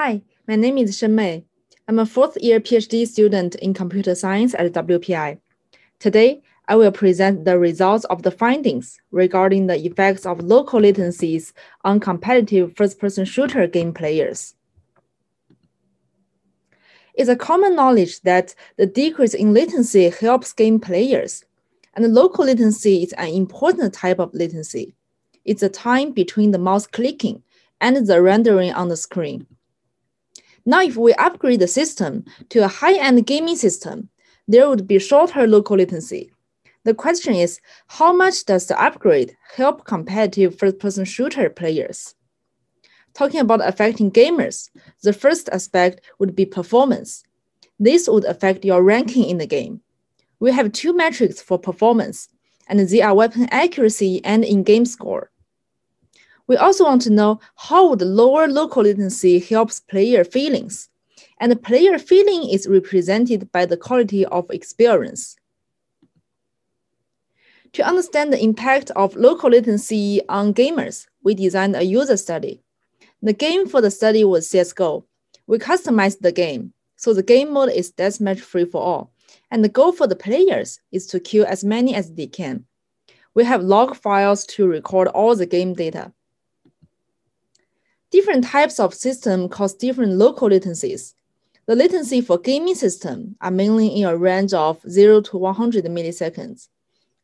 Hi, my name is Shengmei. I'm a fourth-year PhD student in computer science at WPI. Today, I will present the results of the findings regarding the effects of local latencies on competitive first-person shooter game players. It's a common knowledge that the decrease in latency helps game players, and local latency is an important type of latency. It's the time between the mouse clicking and the rendering on the screen. Now, if we upgrade the system to a high-end gaming system, there would be shorter local latency. The question is, how much does the upgrade help competitive first-person shooter players? Talking about affecting gamers, the first aspect would be performance. This would affect your ranking in the game. We have two metrics for performance, and they are weapon accuracy and in-game score. We also want to know how the lower local latency helps player feelings, and the player feeling is represented by the quality of experience. To understand the impact of local latency on gamers, we designed a user study. The game for the study was CSGO. We customized the game, so the game mode is deathmatch free for all, and the goal for the players is to kill as many as they can. We have log files to record all the game data. Different types of systems cause different local latencies. The latency for gaming systems are mainly in a range of 0 to 100 milliseconds.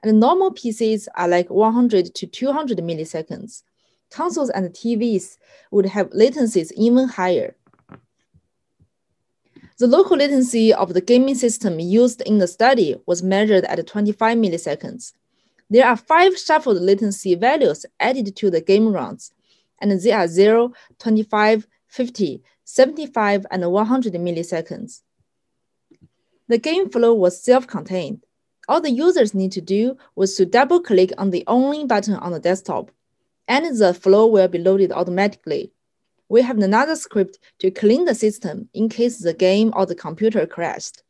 And normal PCs are like 100 to 200 milliseconds. Consoles and TVs would have latencies even higher. The local latency of the gaming system used in the study was measured at 25 milliseconds. There are 5 shuffled latency values added to the game rounds, and they are 0, 25, 50, 75, and 100 milliseconds. The game flow was self-contained. All the users need to do was to double-click on the only button on the desktop, and the flow will be loaded automatically. We have another script to clean the system in case the game or the computer crashed.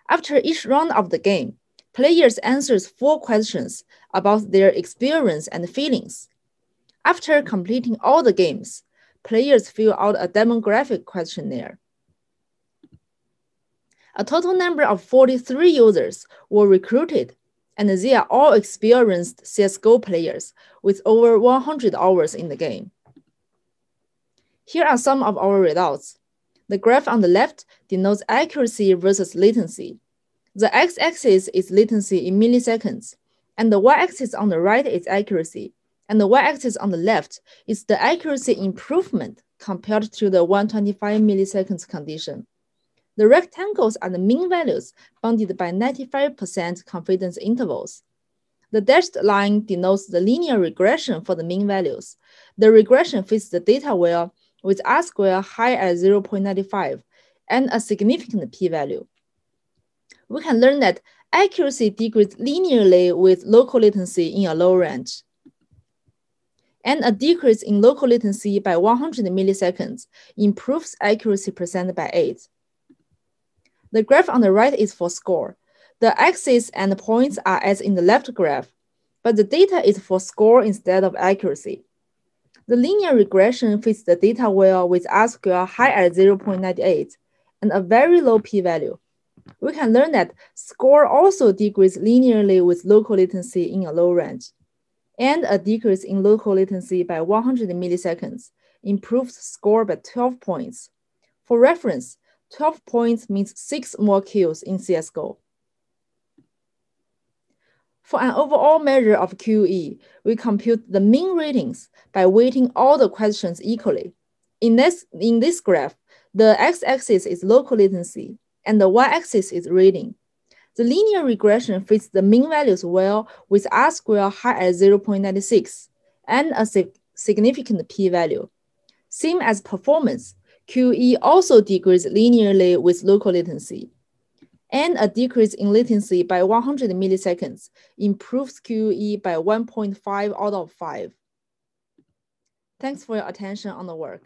After each round of the game, players answer 4 questions about their experience and feelings. After completing all the games, players fill out a demographic questionnaire. A total number of 43 users were recruited, and they are all experienced CSGO players with over 100 hours in the game. Here are some of our results. The graph on the left denotes accuracy versus latency. The x-axis is latency in milliseconds, and the y-axis on the right is accuracy, and the y-axis on the left is the accuracy improvement compared to the 125 milliseconds condition. The rectangles are the mean values bounded by 95% confidence intervals. The dashed line denotes the linear regression for the mean values. The regression fits the data well with R-square high at 0.95 and a significant p-value. We can learn that accuracy decreases linearly with local latency in a low range, and a decrease in local latency by 100 milliseconds improves accuracy percent by 8. The graph on the right is for score. The axes and the points are as in the left graph, but the data is for score instead of accuracy. The linear regression fits the data well with R-square high at 0.98 and a very low p-value. We can learn that score also decreases linearly with local latency in a low range, and a decrease in local latency by 100 milliseconds improves score by 12 points. For reference, 12 points means 6 more kills in CSGO. For an overall measure of QE, we compute the mean ratings by weighting all the questions equally. In this graph, the x-axis is local latency, and the y-axis is rating. The linear regression fits the mean values well with R-square high at 0.96 and a significant p-value. Same as performance, QE also decreases linearly with local latency, and a decrease in latency by 100 milliseconds improves QE by 1.5 out of 5. Thanks for your attention on the work.